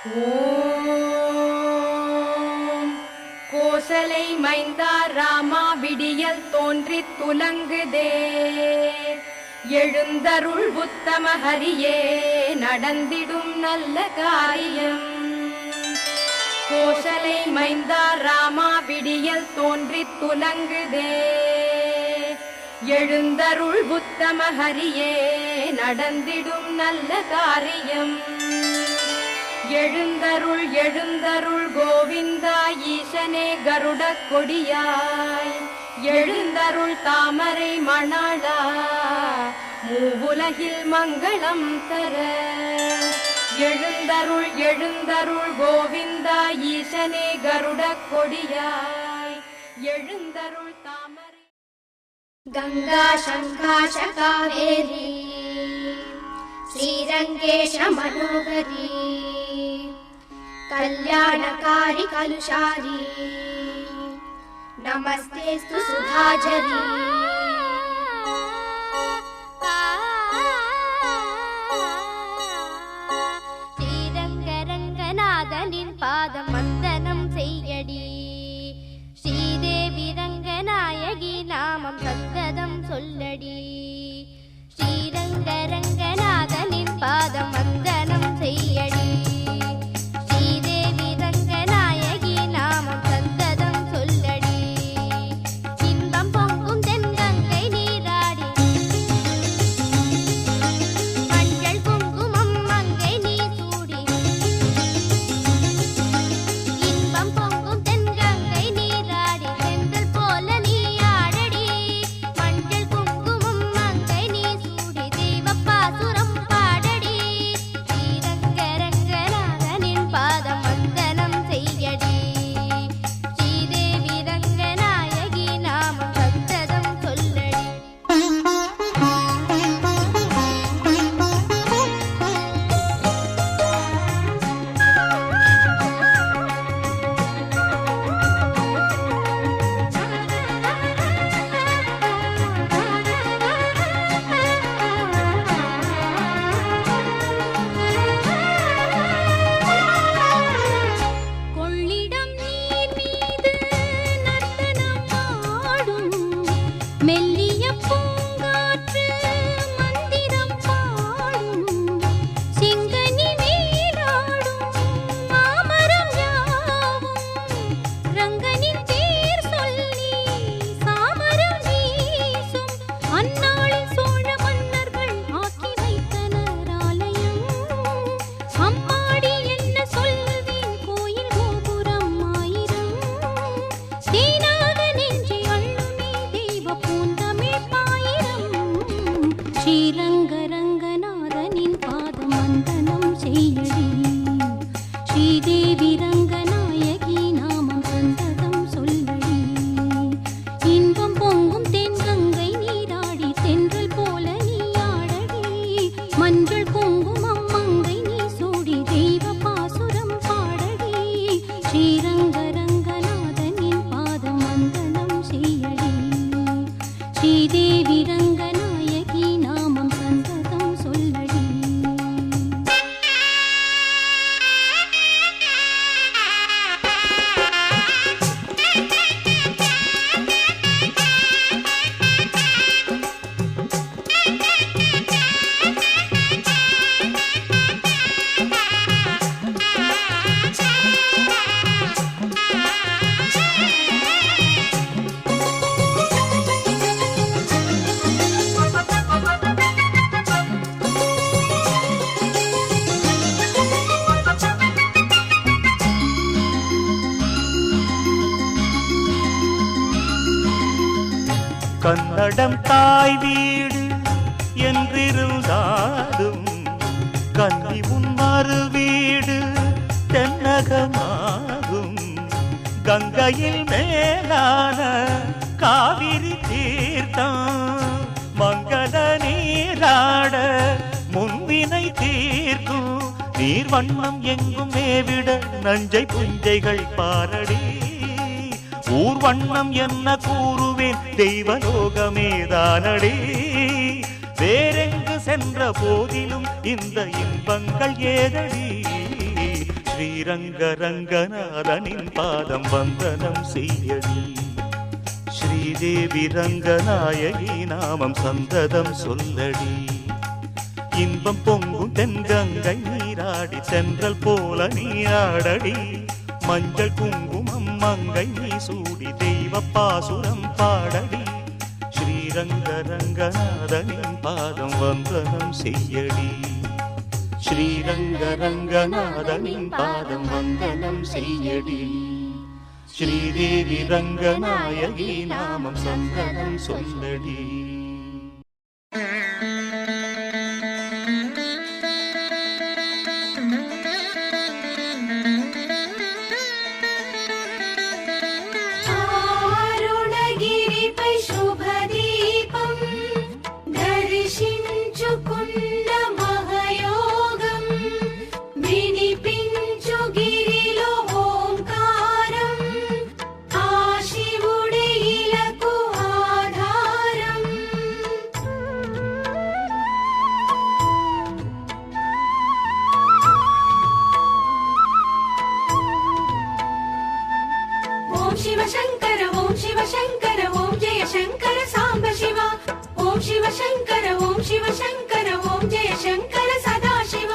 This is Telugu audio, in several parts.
ஓம் கோசலை மைந்தா ராமா விடியல் தோன்றித் துலங்குதே எழுந்தருள் உத்தம ஹரியே நடந்திடும் நல்ல காரியம். கோசலை மைந்தா ராமா விடியல் தோன்றித் துலங்குதே எழுந்தருள் உத்தம ஹரியே நடந்திடும் நல்ல காரியம். எழுந்தருள் எழுந்தருள் கோவிந்தா ஈசனே கருட கொடியாய் எழுந்தருள் தாமரை மணாளா மூவுலகில் மங்களம் தர. எழுந்தருள் எழுந்தருள் கோவிந்தா ஈசனே கருட கொடியாய் எழுந்தருள் தாமரை. गंगा शंकाश कावेरी श्रीरंगेश मनोहरी कल्याणकारी कलुषारी नमस्तेस्तु सुधाझरी. ஸ்ரீரங்கரங்கநாதனின் பாதம் வந்தனம் செய்யடி. ஸ்ரீதேவி ரங்கநாயகி நாமம் சங்கதம் சொல்லடி. ஸ்ரீரங்கரங்கநாதனின் பாதம் வந்தனம் செய்யடி. ஸ்ரீதேவி ரங்கநாயகி நாமம் சங்கதம் சொல்லடி. இன்பம் பொங்கும் தென்கங்கை நீராடி மஞ்சள் குங்குமம் மங்கை நீ சூடி. இன்பம் பொங்கும் தென்கங்கை நீராடி சென்றல் போல நீ ஆடடி. மஞ்சள் குங்குமம் மங்கை நீ சூடி தெய்வப்பாசுரம் பாடடி. ஸ்ரீரங்கரங்கநாதனின் பாதம் வந்தனம் செய்யடி. ஸ்ரீதேவி ரங்கநாயகி நாமம் சந்ததம் சொல்லடி. கொள்ளிடம் நீர் மீது நர்த்தனம் ஆடும் மெல்லிய பூங்காற்று மந்திரம் பாடும். சிங்கனி மேலாடும் மாமரம் யாவும் ரங்கனின் பேர் சொல்லி சாமரம் வீசும். அந்நாளில் சோழ மன்னர்கள் ஆக்கி வைத்தனர் ஆலயம். அம்மாடி என்ன சொல்வேன் கோயில் கோபுரம் ஆயிரம். தேனாக நெஞ்சை அள்ளுமே தெய்வ பூந்தமிழ் பாயிரம். ஸ்ரீரங்கரங்கநாதனின் பாதம் வந்தனம் செய்யடி. ஸ்ரீதேவி ரங்கநாயகி நாமம் சந்ததம் சொல்லடி. இன்பம் பொங்கும் தென்கங்கை நீராடி தென்றல் போல நீ ஆடடி. மஞ்சள் குங்குமம் மங்கை நீ சூடி தெய்வ பாசுரம் பாடடி. ஸ்ரீரங்கரங்கநாதனின் பாதம் வந்தனம் செய்யடி. ஸ்ரீதேவி ரங்கநாயகி நாமம் சந்ததம் சொல்லடி. கன்னடம் தாய் வீடு என்றிருந்தாலும் கன்னி உன் மறு வீடு தென்னகமாகும். கங்கையில் மேலான காவிரி தீர்த்தம் மங்கள நீராட முன்வினை தீர்க்கும். நீர் வண்ணம் எங்கும் மேவிட நஞ்சை புஞ்சைகள் பாரடி. ஊர் வண்ணம் என்ன கூறுவேன் தெய்வலோகமேதானடி. வேறெங்கு சென்ற போதிலும் இந்த இன்பங்கள் ஏதடி. ஸ்ரீரங்கரங்கநாதனின் பாதம் வந்தனம் செய்யடி. ஸ்ரீதேவி ரங்கநாயகி நாமம் சந்ததம் சொல்லடி. இன்பம் பொங்கும் தென்கங்கை நீராடி சென்றல் போல நீராடடி. மஞ்சள் குங்குமம் மங்கை நீ சூடி தெய்வ பாசுரம் பாடடி. ஸ்ரீரங்கரங்கநாதனின் பாதம் வந்தனம் செய்யடி. ஸ்ரீரங்கரங்கநாதனின் பாதம் வந்தனம் செய்யடி. ஸ்ரீதேவி ரங்கநாயகி நாமம் சந்தனம் சொல்லடி. అరుణగిరిపై శుభదీపం దర్శించుకున్న మహయోగం వినిపించు గిరిలో ఓంకారం ఆ శివుడే ఇలకు ఆధారం. ఓం శివ శంకర ఓం శివ శంకర ఓం జయ శంకర సాంబ శివ. ఓం శివ శంకర ఓం శివ శంకర ఓం జయ శంకర సదా శివ.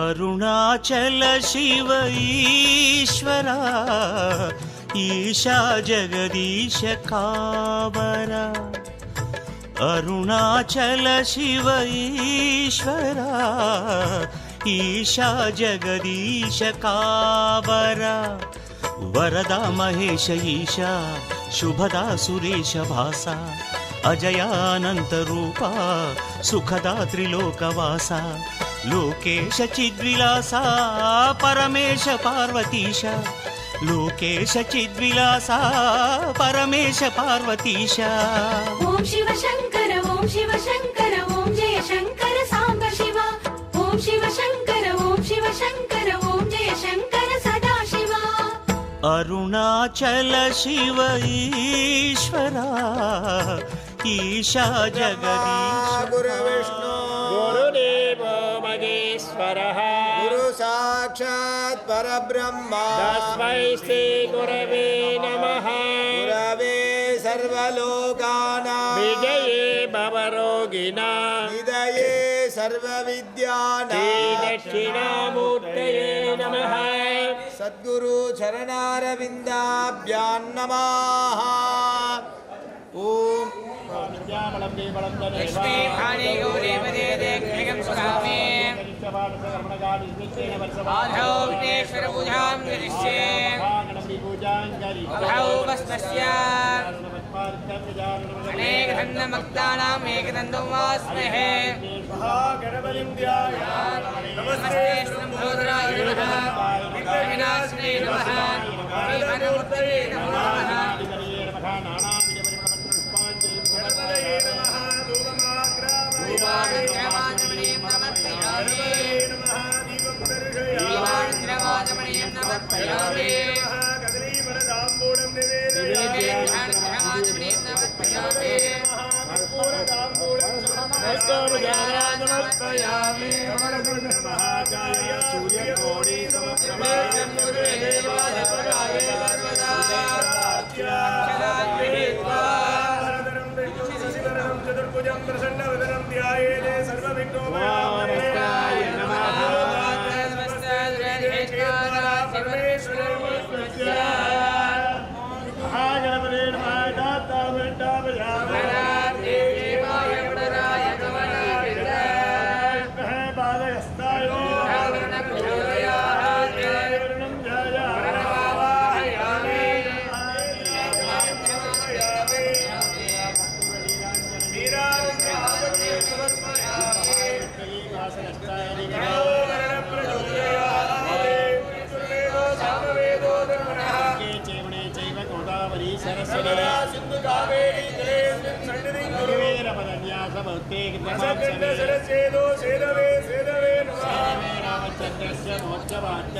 అరుణాచల శివ ఈశ్వరా ఈశా జగదీశ కావరా. అరుణాచల శివ ఈశ్వరా ఈశా జగదీశ కావరా. వరదా మహేశ ఈశా శుభదా సురేశ భాస. అజయానంత రూప సుఖదా త్రిలోకవాస. లోకేశ చిద్విలాస పరమేశ పార్వతీశ. లోకేశ చిద్విలాస పరమేశ పార్వతీశ. ఓం శివ శంకర ఓం శివ శంకర ఓం జయ శంకర సాంబ శివ. ఓం శివ శంకర ఓం శివ శంకర ఓం జయ శంకర సదా శివ. అరుణాచల శివ ఈశ్వరా ఈశా జగదీశ. గురు విష్ణు గురుదేవో మహేశ్వరః గురు సాక్షాత్ పరబ్రహ్మ తస్మై శ్రీ గురవే నమః. గురవే సర్వలోకానాం విజయే భవరోగిణాం నిధయే సర్వవిద్యానాం దక్షిణామూర్తయే నమః. సద్గురు చరణారవిందాభ్యాం నమః. ఓం లక్ష్మీ భాణి గౌరీ పదే దేహం సుఖామే ఆధౌ విఘ్నేశ్వర పూజాం కరిష్యే అభౌ భస్మస్య అనేక దండమక్తానాం ఏకదండం వాస్మహే. నమస్తే శంభోదరాయ నమః విఘ్నవినాశినే నమః శ్రీమన్మూర్తయే నమో నమః. దీపాంద్రవాజమణీయం నమస్కయామి. దీపాంద్రవాజమణీయం నమస్కయామి. దీపాంద్రవాజమణీయం నమస్కయామి. చతుర్భుజం ప్రసన్నవదనం ధ్యాయేతే సర్వవిఘ్నోపశాంతయే నమః. మహాగణపతే నమః.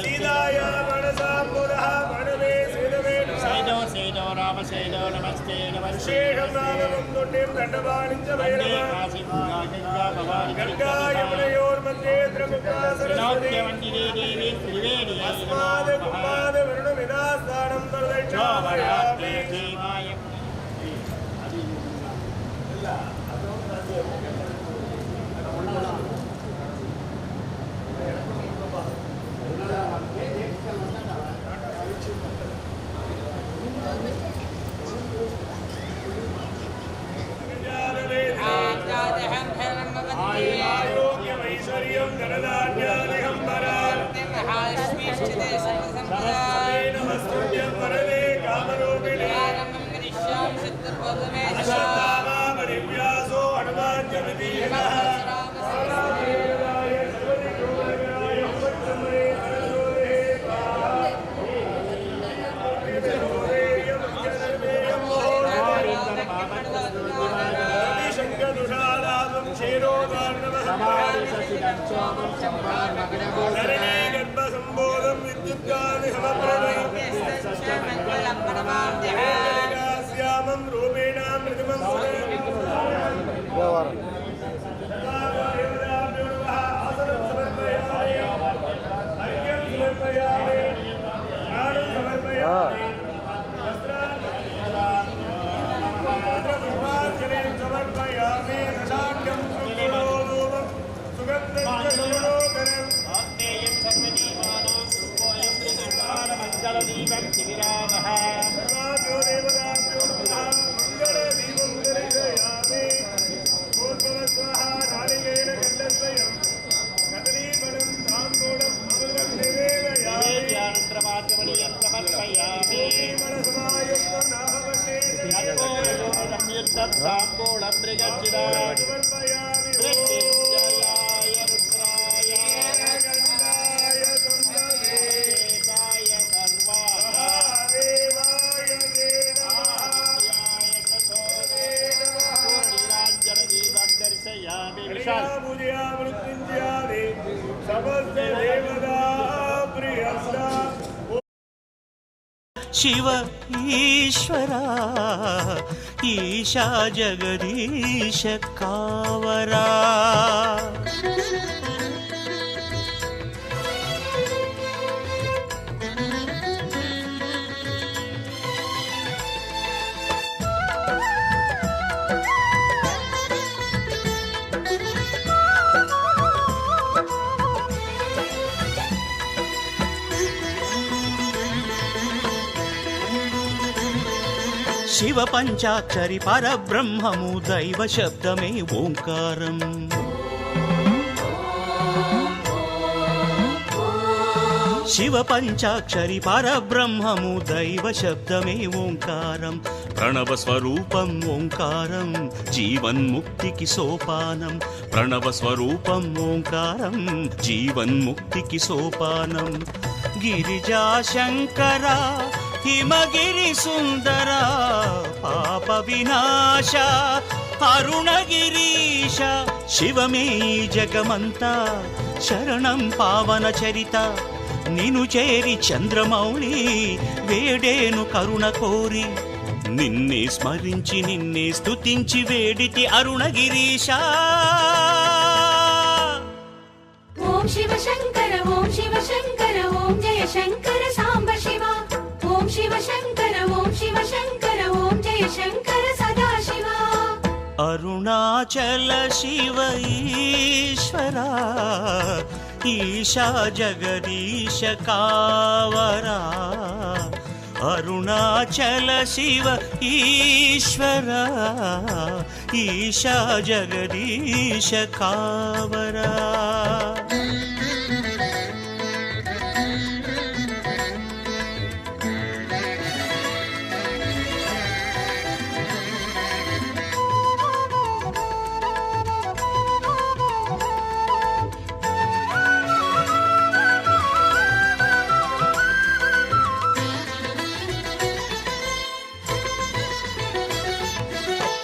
సీతాయ మనసా పునః మనవే సేదవే సేదో సేదో రామసేనో నమస్తే నమస్తే దండవాణించ గంగాయమునయోర్మధ్యే త్రిముఖాసరస్వతీ దేవి అస్మాద్ కుమాద్ వరుణమిదాస్థానం ప్రదక్షిణామయామి ఆరోగ్యమైశ్వర్యం ధనధాన్యాదిహం నమస్తుభ్యం వరదే కామరూపిణే అశ్వత్థామాపరివ్యాసో హనుమాన్యమిదీయనః గర్భసంబోధం విద్యుత్కాశ్యామం రూపేణ మృదుమం ఆసనం సమర్పయామి అర్ఘ్యం సమర్పయామి జ్ఞానం సమర్పయామి వస్త్రాన్ని సమర్పయామి దశాఖ్యం సుగంధోదూపం సుగంధం సుగంధోదరం ఆత్మేయం సర్వదీవానాం రూపోయం త్రిగణానమంగళదీపం శివిరామః సర్వాభ్యో దేవతాభ్యో నమః మంగళదీపం దర్శయామి పూర్వస్వాహ నాళికేన గంధద్వయం కదలీఫలం తాంబూలం అమృతం నివేదయామి జ్ఞానద్రవాద్యమణియం సమర్పయామి మనసమాయుక్తం నాహవన్నే తాంబూలం మృగచ్చిదాయ మృత్యుంజయాయ రుద్రాయ గంధాయ సందేవాయ సర్వాదేవాయ నీరాంజనదీపం దర్శయామి పూజయా మృత్యుంజయాది సమస్త దేవతా ప్రియస్తా శివ ఈశ్వరా ఈశా జగదీశ కావరా శివ పంచాక్షరి పరబ్రహ్మము దైవ శబ్దమే ఓంకారం శివ పంచాక్షరి పరబ్రహ్మము దైవ శబ్దమే ఓంకారం ప్రణవ స్వరూపం ఓంకారం జీవన్ముక్తికి సోపానం ప్రణవ స్వరూపం ఓంకారం జీవన్ముక్తికి సోపానం గిరిజా శంకర హిమగిరి సుందర పాప వినాశ అరుణగిరీశ శివమే ఈ జగమంతా శరణం పావన చరిత నిను చేరి చంద్రమౌళి వేడేను కరుణ కోరి నిన్నే స్మరించి నిన్నే స్తుతించి వేడితి అరుణగిరీశ ఓం శివ శంకర ఓం శివ శంకర ఓం జయ శంకర సాంబ శివ ఓం శివ శంకర ఓం శివ శంకర ఓం జయ శంకర సదా శివ అరుణాచల శివ ఈశ్వరా ఈశా జగదీశ కావరా అరుణాచల శివ ఈశ్వరా ఈశా జగదీశ కావరా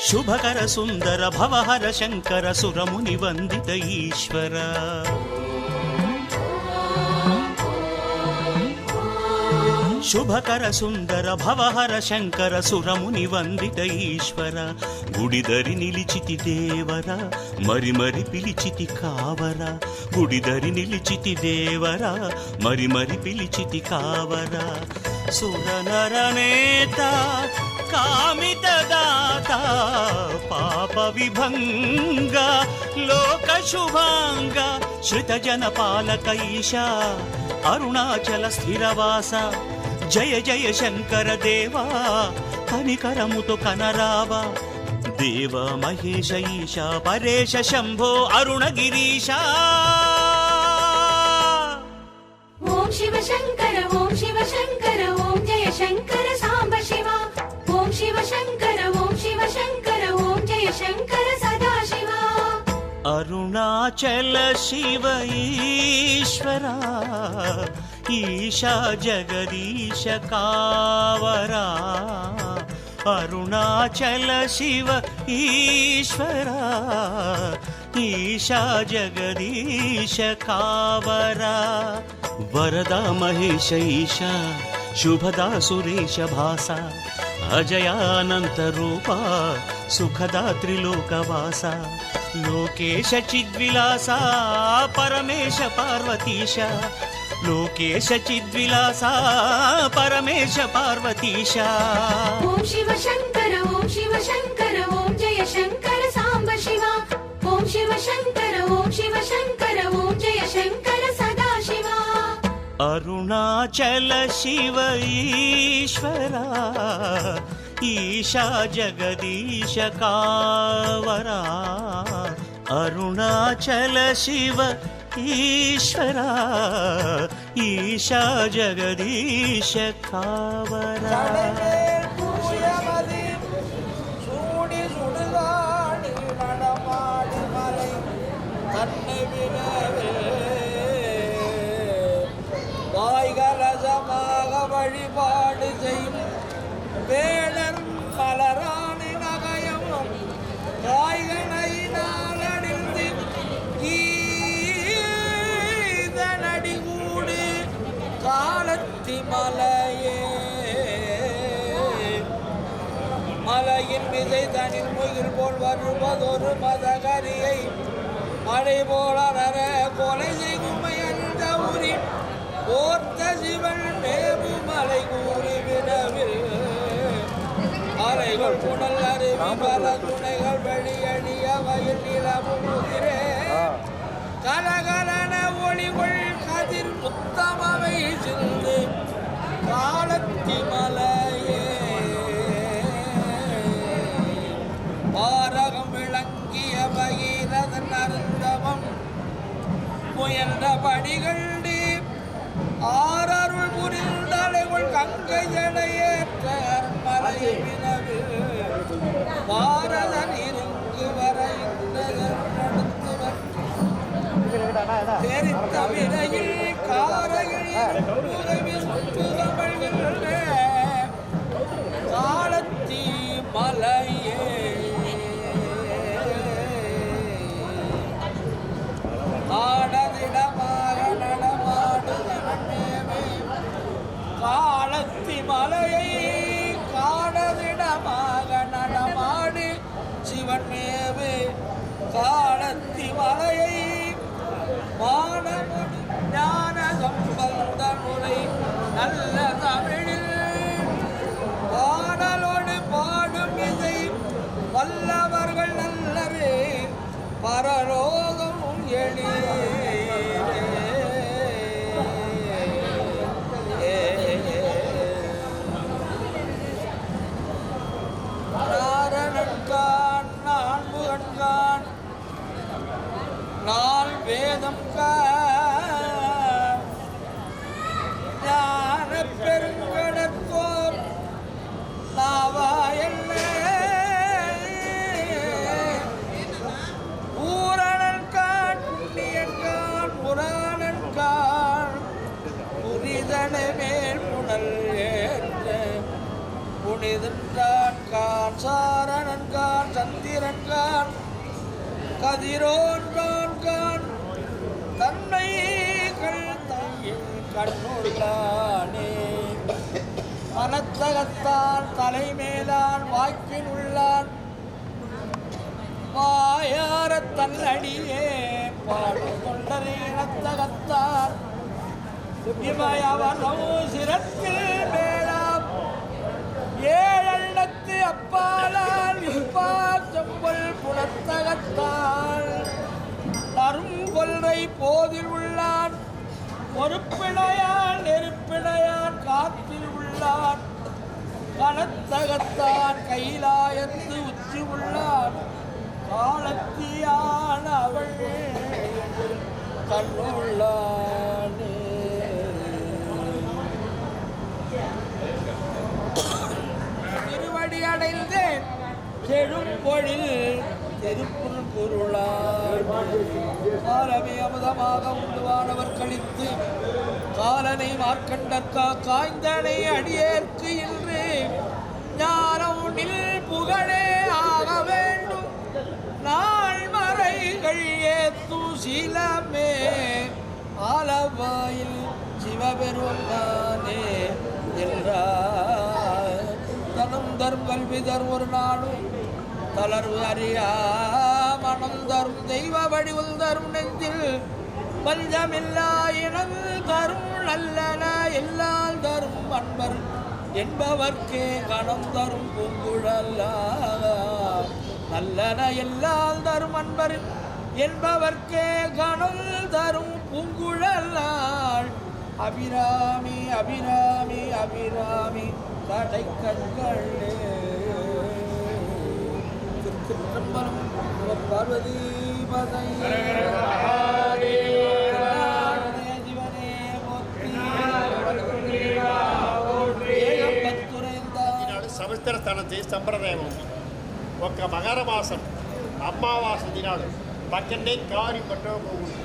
శుభకర సుందర భవహర శంకర సురముని వందిత ఈశ్వర ಶುಭಕರ ಸುಂದರ ಭವಹರ ಶಂಕರ ಸುರಮುನಿ ವಂದಿತ ಈಶ್ವರ ಗುಡಿದರಿ ನಿಲಿಚಿತಿ ದೇವರ ಮರಿ ಮರಿ ಪಿಲಿಚಿತಿ ಕಾವರ ಗುಡಿದರಿ ನಿಲಿಚಿತಿ ದೇವರ ಮರಿ ಮರಿ ಪಿಲಿಚಿತಿ ಕಾವರ ಸುರನರನೇತ ಕಾಮಿತದಾತ ಪಾಪ ವಿಭಂಗ ಲೋಕ ಶುಭಾಂಗ ಶ್ರಿತ ಜನಪಾಲಕ ಈಶಾ ಅರುಣಾಚಲ ಸ್ಥಿರವಾಸ ಜಯ ಜಯ ಶಂಕರ ದೇವಾ ಕನಿಕರಮುತು ಕನರಾವ ದೇವ ಮಹೇಶ ಈಶಾ ಪರೇಶ ಶಂಭೋ ಅರುಣಗಿರೀಶ ಓಂ ಶಿವ ಶಂಕರ ಓಂ ಶಿವ ಶಂಕರ ಓಂ ಜಯ ಶಂಕರ ಸಾಂಬ ಶಿವ ಓಂ ಶಿವ ಶಂಕರ ಓಂ ಶಿವ ಶಂಕರ ಓಂ ಜಯ ಶಂಕರ ಸದಾಶಿವ ಅರುಣಾಚಲ ಶಿವ ಈಶ್ವರ ಈಶಾ ಜಗದೀಶ ಕಾವರ ಅರುಣಾಚಲ ಶಿವ ಈಶ್ವರ ಈಶಾ ಜಗದೀಶ ಕಾವರ ವರದ ಮಹೇಶ ಈಶಾ ಶುಭದ ಸುರೇಶ ಭಾಸ ಅಜಯಾನಂತ ರೂಪ ಸುಖದ ತ್ರಿಲೋಕವಾಸ ಲೋಕೇಶ ಚಿದ್ವಿಲಾಸ ಪರಮೇಶ ಪಾರ್ವತೀಶ ಲೋಕೇಶ ಚಿದ್ವಿಲಾಸ ಪರಮೇಶ ಪಾರ್ವತೀಶ ಓಂ ಶಿವ ಶಂಕರ ಓಂ ಶಿವ ಶಂಕರ ಓಂ ಜಯ ಶಂಕರ ಸಾಂಬ ಶಿವ ಓಂ ಶಿವ ಶಂಕರ ಓಂ ಶಿವ ಶಂಕರ ಓಂ ಜಯ ಶಂಕರ ಸದಾಶಿವ ಅರುಣಾಚಲ ಶಿವ ಈಶ್ವರ ಈಶಾ ಜಗದೀಶ ಕಾವರ ಅರುಣಾಚಲ ಶಿವ ಈಶ್ವರ ಈಶಾ ಜಗದೀಶ ಕಾವರ சூடி சுடுகாடி நடமாடி மலை தன்னை வினவே வாய்கலசமாக வழிபாடு செய்யும் வேளர் மலராணி நகயமும் காய்கனை நாளடிந்து ஈதனடி கூடு காலத்தி மலையே மலையின் விதை தனில் முகில் போல் வருவதொரு மதகரியை மழை போல நர கொலை செய்குமை அந்த உரி போர்த்த சிவன் மேபு மலை கூறி வினவில் அலைகள் புனல் அருவி பல துணைகள் வெளியடிய வயல் நிலமுதிரே கலகலன ஒளிகள் கதிர் முத்தமவை சிந்து காலத்தி மலையே பாரகம் விளங்கிய பகீரதன் அருந்தவம் முயன்ற படிகள்டி ஆரருள் புரிந்தலைகள் கங்கை ஜடையேற்ற மலை வினவில் பாரதன் இருக்கு வர தெரித்த வினையில் காரையில் சுற்றுதமிழ்கின்ற காலத்தி மலையே ஆடதிடமாக நடமாடுமே காலத்தி மலையை காடதிடமாக நடமாடு சிவன் மேவே காலத்தி மலையை வானமுடி ஞான சம்பந்த முறை நல்ல தமிழில் பாடலோடு பாடும் இசை வல்லவர்கள் நல்லவே பரலோகம் எளியே நாரணன்கான் நான்முகன்கான் நால் வேதம் ஞான பெருங்கடத்தோர் நாவாயல்ல ஊரணன்கான் புண்ணியன்கான் புராணன்கான் புரிதனை மேல் புனல் ஏற்ற புனிதன்கான் கான் சாரணன்கான் சந்திரன்கான் கதிரோன்கான் தன்னை கண்ணுள்ளானே மனத்தகத்தான் தலைமேலான் வாக்கின் உள்ளான் வாயார தன்னடியே பாடும் கொண்டரை இனத்தகத்தான் இமயவனோ சிரத்தில் மேலாம் ஏழெண்ணத்து அப்பாலால் இப்பா செம்பல் புலத்தகத்தான் அருங்கொல்லை போதில் உள்ளான் பொறுப்பினையான் நெருப்பினையான் காற்றில் உள்ளான் கனத்தகத்தான் கைலாயத்து உச்சி உள்ளான் காலத்தியான அவள் கண்ணுள்ளானே திருவடி அடைந்தேன் செழும் பொழில் திருப்புள் பொருளாமே அமுதமாக உண்டுவானவர் கழித்து காலனை மார்க்கண்டற்கா காய்ந்தனை அடியேற்கு இன்று ஞானம் நில் புகழே ஆக வேண்டும் நாள் மறைகள் ஏத்து சீலமே ஆலவாயில் சிவபெருமானே என்றார் தனம் தரும் கல்வி தரும் ஒரு நாளும் தளர்வு அறியா மனம் தரும் தெய்வ வடிவில் தரும் நெஞ்சில் பஞ்சமில்லா இனம் தரும் நல்லன எல்லால் தரும் அன்பர் என்பவர்க்கே கணம் தரும் பூங்குழலா நல்லன எல்லால் தரும் அன்பர் என்பவர்க்கே கணம் தரும் பூங்குழலாள் அபிராமி அபிராமி அபிராமி கடை கண்களே திருச்சிற்றம்பலம் பார்வதி பதை சிவனே ఈనాడు సంవత్సర స్థానం చేసి సంప్రదాయం ఉంది. ఒక మకర మాసం అమావాస్య దినాడు పక్కనే కారి పట్టుకోకూడదు.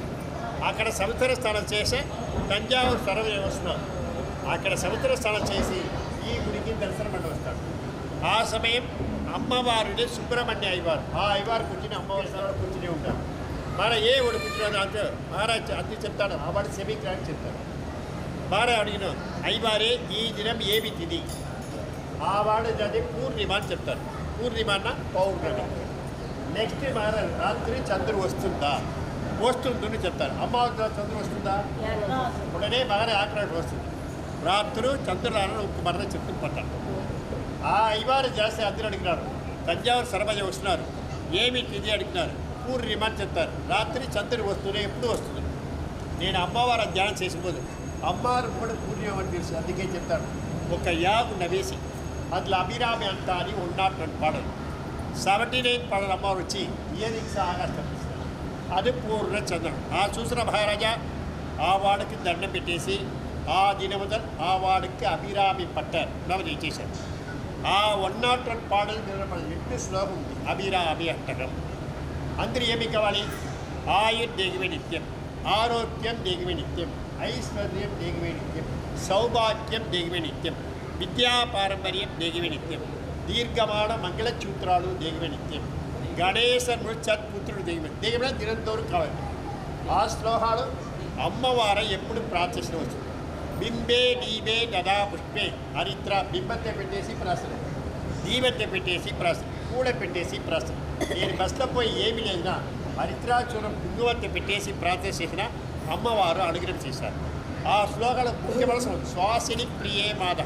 అక్కడ సంవత్సర స్థానం చేసి తంజావూరు సర్వే వస్తున్నారు. అక్కడ సంవత్సర స్థానం చేసి ఈ గుడికి దర్శనం అండి వస్తాడు. ఆ సమయం అమ్మవారిని సుబ్రహ్మణ్య అయ్యవారు ఆ అయ్యవారు కూర్చుని అమ్మవారి స్థానంలో కూర్చుని ఉంటారు. మన ఏ ఒడి కూర్చున్నాడు అంటే మహారాజ్ అన్ని చెప్తాడు. ఆ వాడు సెమీక్రాని చెప్తాడు. మహారాజ్ అడిగిన అయ్యవారే ఈ దినం ఏమి తిది ఆ వాడు అది పూర్ణిమ అని చెప్తారు. పూర్ణిమ అన్న పౌర్ణమి. నెక్స్ట్ మహారాజ్ రాత్రి చంద్రుడు వస్తుందని చెప్తారు. అమ్మవారి చంద్రుడు వస్తుందా ఉడనే మహారాజ్ ఆక్రాంతి వస్తుంది. రాత్రు చంద్రుడు ఒక్క మరణ చెప్తూ పట్టారు. ఆ అయ్యవారు చేస్తే అందరూ అడిగినారు. తంజావూరు సరబజ వస్తున్నారు. ఏమి తిది అడిగినారు. పూర్ణిమ అని చెప్తారు. రాత్రి చంద్రుడు వస్తూనే ఎప్పుడు వస్తుంది. నేను అమ్మవారు ధ్యానం చేసిపోదు అమ్మవారు కూడా పూర్ణిమ అని తెలుసు. అందుకే చెప్తాడు. ఒక యాగు నవేసి అందులో అభిరామి అంత అని ఉన్నటువంటి పాడలు 79 పాడలు అమ్మవారు వచ్చి ఇయరింగ్స్ ఆకాశం అది పూర్ణ చంద్రుడు. ఆ చూసిన మహారాజా ఆ వాడికి దండం పెట్టేసి ఆ దినముదల్ ఆ వాడికి అభిరామి పట్టారు నవది చేశారు. ఆ 102 పాడలు 8 శ్లోకం ఉంది. అభిరామి అష్టకం. అందరూ ఏమి కావాలి? ఆయుర్దేగివే నిత్యం, ఆరోగ్యం దేగివే నిత్యం, ఐశ్వర్యం దేగివే నిత్యం, సౌభాగ్యం దేగివే నిత్యం, విద్యా పారంపర్యం దేగివే నిత్యం, దీర్ఘమాణ మంగళసూత్రాలు దేగివే నిత్యం, గణేశ నృత్యపుత్రుడు దేగివే దినంతోరు కావాలి. ఆ శ్లోకాలు అమ్మవారు ఎప్పుడు ప్రార్థించవచ్చు. బింబే దీబే దదా పుష్పే హరిత్ర బింబத்தை పెట్టేసి ప్రార్థన, దీవెత్త పెట్టేసి ప్రార్థన, కూడ పెట్టేసి ప్రార్థన. నేను బస్సులో పోయి ఏమి లేదునా హరిత్రాచూరం కుంగువత్త పెట్టేసి ప్రార్థన చేసిన అమ్మవారు అనుగ్రహం చేశారు. ఆ శ్లోకాల ముఖ్యమైన శ్వాసిని ప్రియే మాధ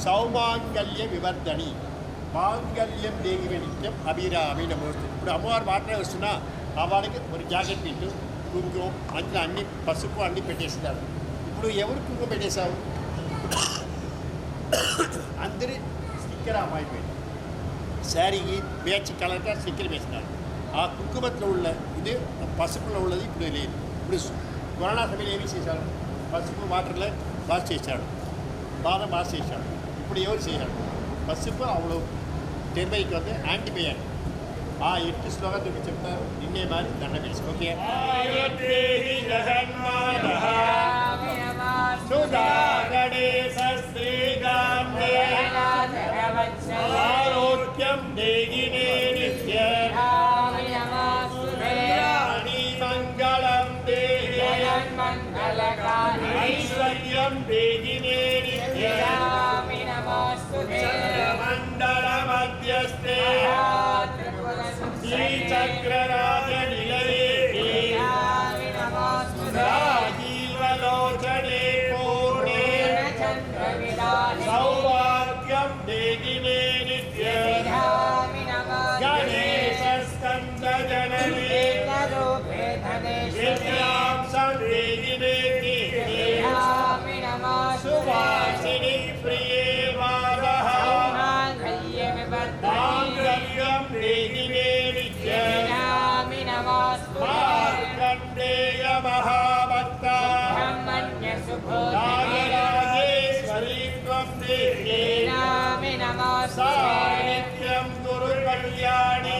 సౌమాంగల్య వివర్ధని మాంగల్యం దేగివే నిత్యం అభిరామి నమోస్తు. ఇప్పుడు అమ్మవారు మాటనే వస్తున్నా ఆ వాడికి ఒక జాకెట్ పిండు కుంకుమం అందులో అన్ని పసుపు అన్నీ పెట్టేసినారు. ఇప్పుడు ఎవరు కుంకుమ పెట్టేశావు? అందరి స్టిక్కర్ అమ్మాయిపోయింది. శారీకి బేచ్ కలర్గా స్టిక్కర్ వేసినారు. ఆ కుంకుమలో ఉన్న ఇది పసుపులో ఉన్నది ఇప్పుడు లేదు. ఇప్పుడు కరోనా సమయంలో ఏమి చేశారు? పసుపు వాటర్లో వాష్ చేశాడు, బాగా వాష్ చేశాడు. ఇప్పుడు ఎవరు చేశాడు? పసుపు అవಳು టెంపైకి వస్తే యాంటీబయాటిక్. ఆ 8 శ్లోకాలు చెప్తారు. నిన్నే మారి దండ వేసి ఓకే. ఆరోగ్యం దేగినే నిత్యం, మంగళం దేగి ఐశ్వర్యం దేగినే నిత్యం, मध्यस्थे श्रीचक्रराजनिलये राजीवलोचने पूर्णे सौभाग्यं देहि मे नित्यम् गणेशस्कन्दजननी विद्यां संदेहि मे कीर्तिम् सुभाषिणी प्रिये वादः माङ्गल्यं देहि मे नित्यम् मार्कण्डेय महाभक्ता राजराजेश्वरी त्वं देहि सानिध्यं कुरु कल्याणी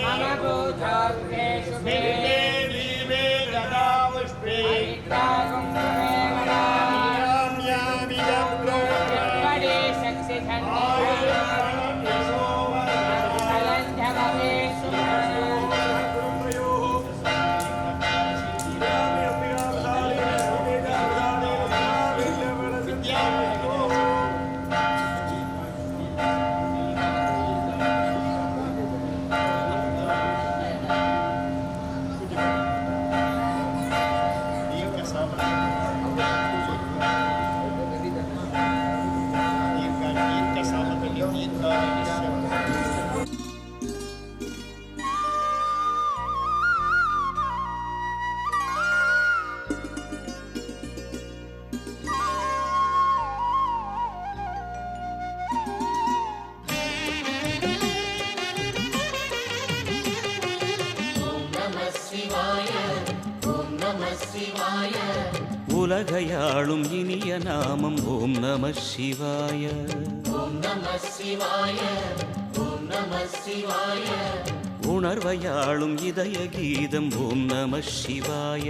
नित्ये दीवे गदा पुष्पे உலகையாளும் இனிய நாமம் ஓம் நம சிவாய. உணர்வையாளும் இதய கீதம் ஓம் நம சிவாய.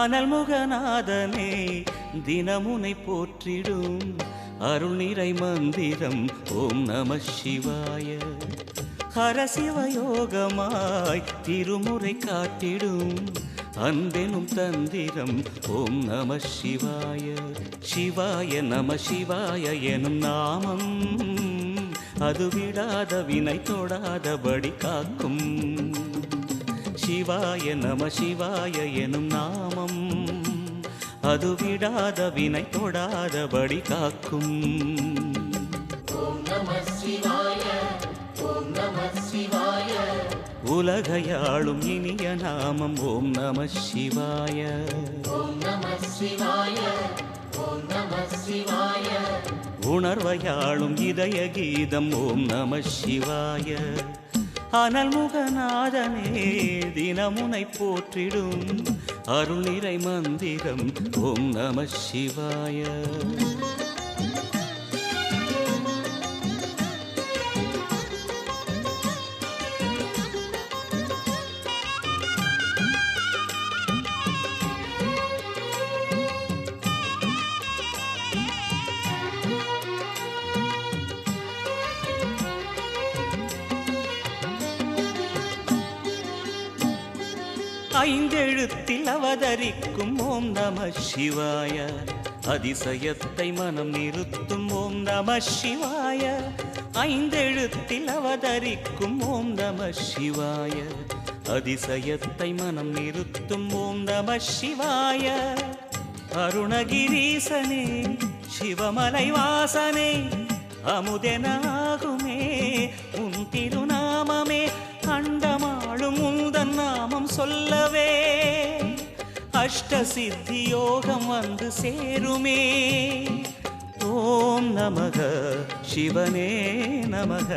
அனல்முகநாதனே தினமுனை போற்றிடும் அருள் நிறை மந்திரம் ஓம் நம சிவாய. ஹரசிவயோகமாய் திருமுறை காட்டிடும் அன்பெனும் தந்திரம் ஓம் நம சிவாய. சிவாய நம சிவாய எனும் நாமம் அது விடாத வினை தொடாதபடி காக்கும். சிவாய நம சிவாய எனும் நாமம் அது விடாத வினை தொடாதபடி காக்கும். உலகையாளும் இனிய நாமம் ஓம் நம சிவாய. உணர்வையாளும் இதய கீதம் ஓம் நம சிவாய. அனல்முகநாதனே தினமுனை போற்றிடும் அருள் நிறை மந்திரம் ஓம் நம சிவாய. ஐந்தெழுத்தில் அவதரிக்கும் ஓம் நம சிவாய. அதிசயத்தை மனம் நிறுத்தும் ஓம் நம சிவாய. ஐந்தெழுத்தில் அவதரிக்கும் ஓம் நம சிவாய. அதிசயத்தை மனம் நிறுத்தும் ஓம் நம சிவாய. அருணகிரீசனே சிவமலை வாசனே அமுதெனாகுமே உன் திருநாமமே. அண்டமாளும் உந்தன் நாமம் சொல்லவே அஷ்ட சித்தி யோகம் வந்து சேருமே. ஓம் நமக சிவனே நமக.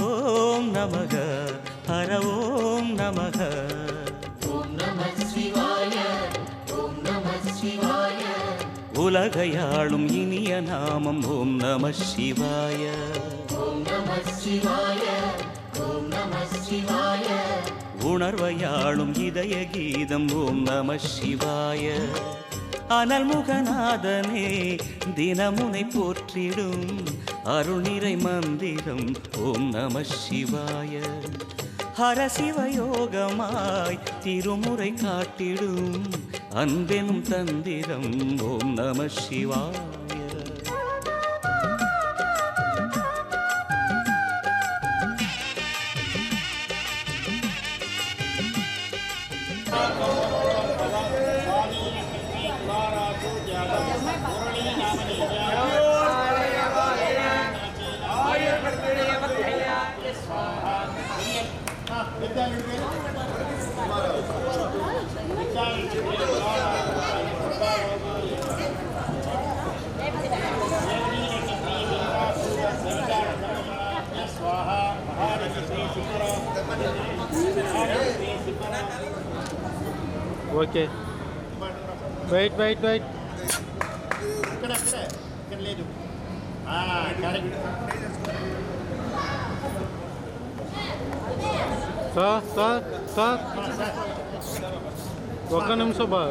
ஓம் நமக ஹர ஓம் நமக. உலகையாளும் இனிய நாமம் ஓம் நம சிவாய. உணர்வையாளும் இதய கீதம் ஓம் நம சிவாய. அனல்முகநாதனே தினமுனை போற்றிடும் அருள் நிறை மந்திரம் ஓம் நம சிவாய. ஹரசிவயோகமாய் திருமுறை காட்டிடும் அன்பெனும் தந்திரம் ஓம் நம சிவாய. ఓకే వెయిట్ వెయిట్ వెయిట్ ఇక్కడ లేదు కరెక్ట్. సార్ సార్ సార్ ఒక్క నిమిషం బా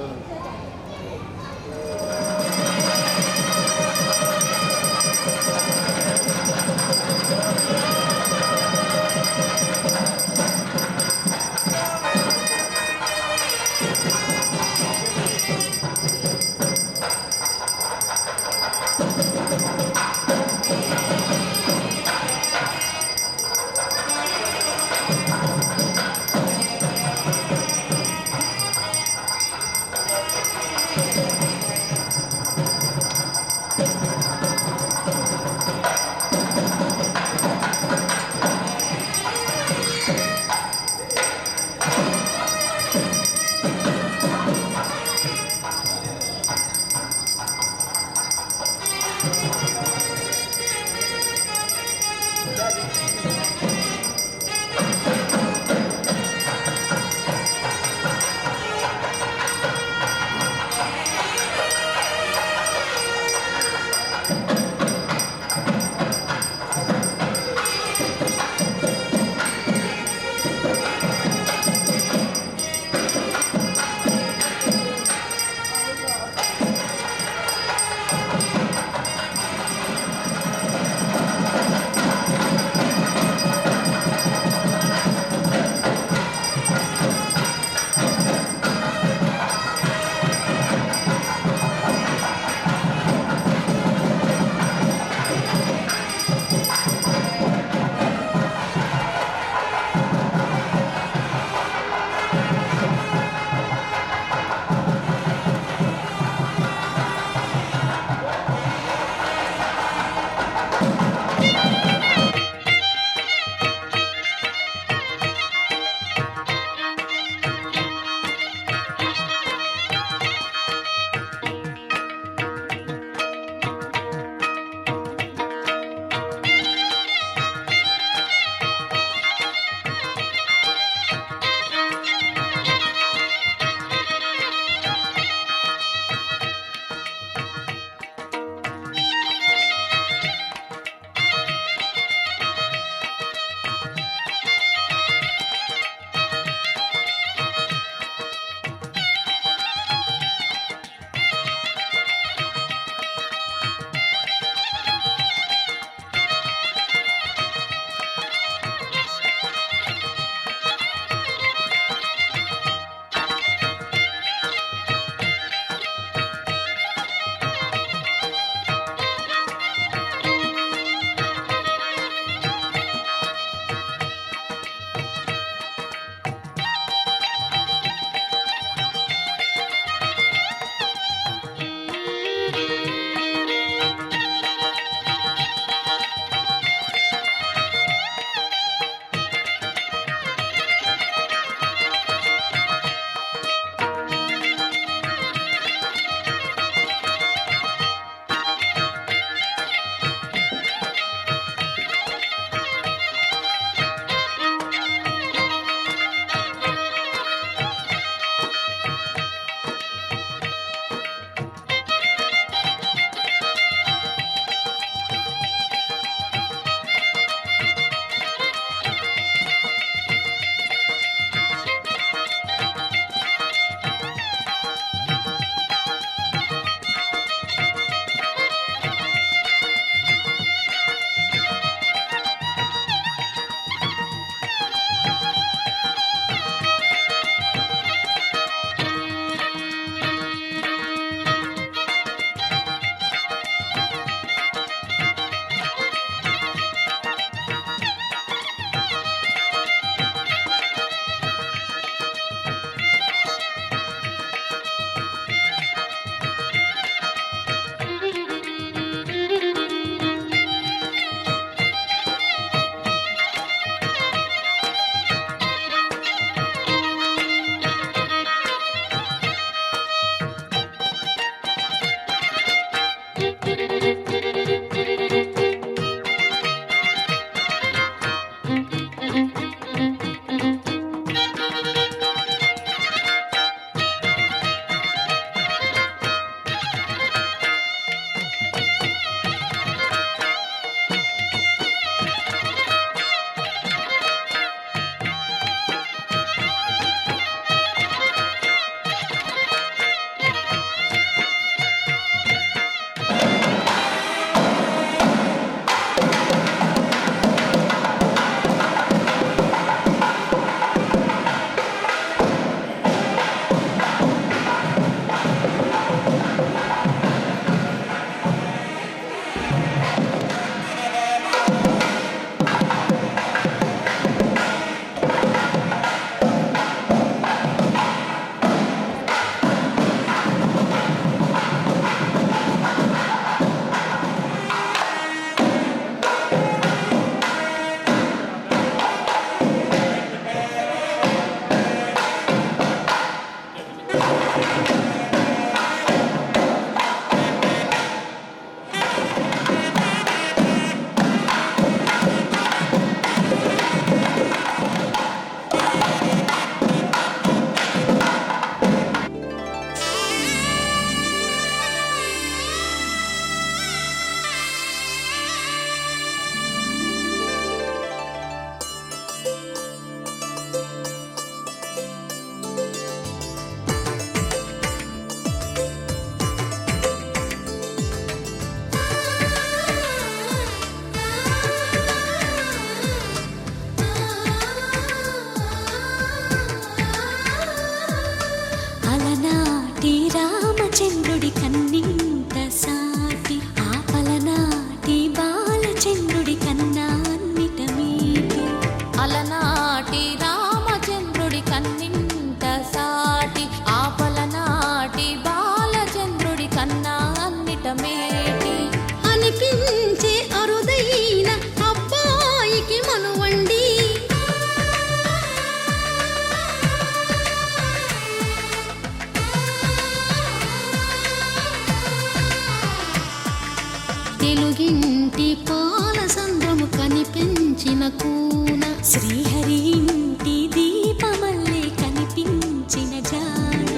కూన శ్రీహరి ఇంటి దీపమల్లే కనిపించిన జాడ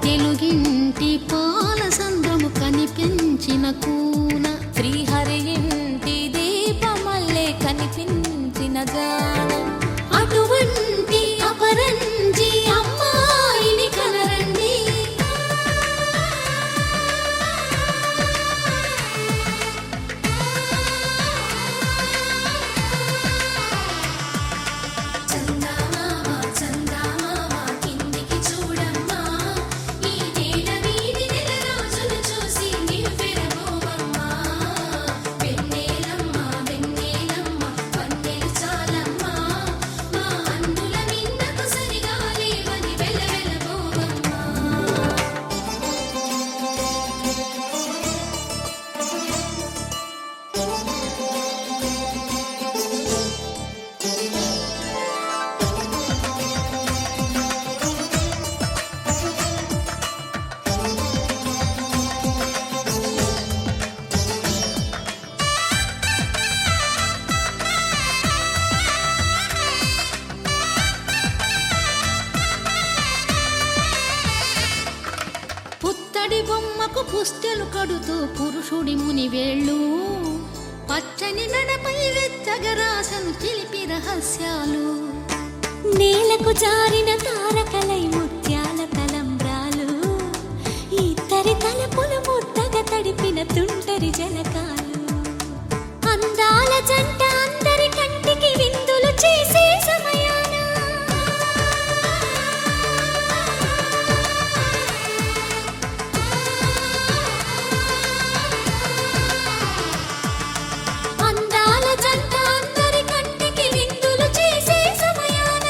తెలుగింటి పాల సంద్రము కనిపించిన కూన శ్రీహరి ఇంటి దీపమల్లే కనిపించిన జాడ అటువంటి అపరంజి అమ్మాయిని కనరండి చందమామ చందమామ కిందికి చూడమ్మా ఈ నేల వీధి నెల రోజులు చూసి నివ్వెరబోవమ్మా వెన్నెలమ్మ వెన్నెలమ్మ వన్నెలు చాలమ్మా మా అందుల మిన్నకు సరిగా లేవని వెలవెలబోవమ్మా పుత్తడి బొమ్మకు పుస్తెలు కడుతూ పురుషుడి ముని వేళ్ళు పచ్చని నడపై వెచ్చగరాసను చిలిపి రహస్యాలు నేలకు జారిన తారకలై ముత్యాల తలంబ్రాలు ఇద్దరి తలపులు ముద్దగా తడిపిన తుంటరి జలకాలు అందాల జంట అందరి కంటికి విందులు చేసే సమయాన అందాల జంట అందరి కంటికి విందులు చేసే సమయాన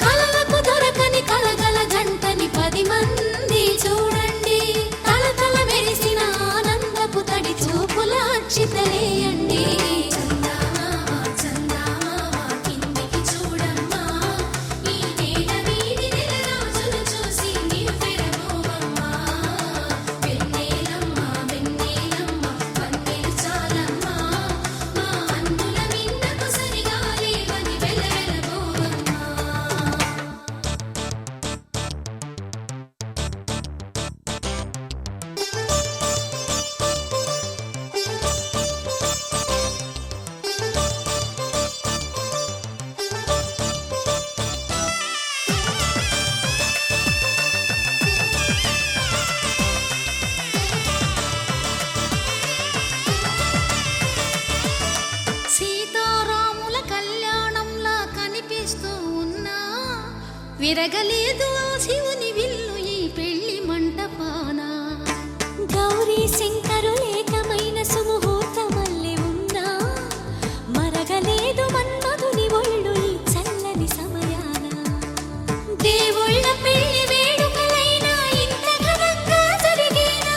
కలలకు దొరకని కలగల జంటని 10 మంది చూడండి తలతల మెరిసిన ఆనందపు తడి చూపుల అక్షితలేయండి చందమామ చందమామ కిందికి చూడమ్మా ఈ నేల వీధి నెల రోజులు చూసి నివ్వెరబోవమ్మా వెన్నెలమ్మ వెన్నెలమ్మ వన్నెలు చాలమ్మా మా అందుల మిన్నకు సరిగా లేవని వెలవెలబోవమ్మా సీతారాముల కళ్యాణంలా కనిపిస్తూ ఉన్నా విరగలేదు ఆ శివుని విల్లు ఈ పెళ్లి మంటపాన గౌరీ శంకరులేకమైన సుముహూర్తమల్లె ఉన్నా మరగలేదు మన్మధుని ఒళ్ళు ఈ చల్లని సమయాన దేవుళ్ళ పెళ్లి వేడుకలైనా ఇంత ఘనంగా జరిగేనా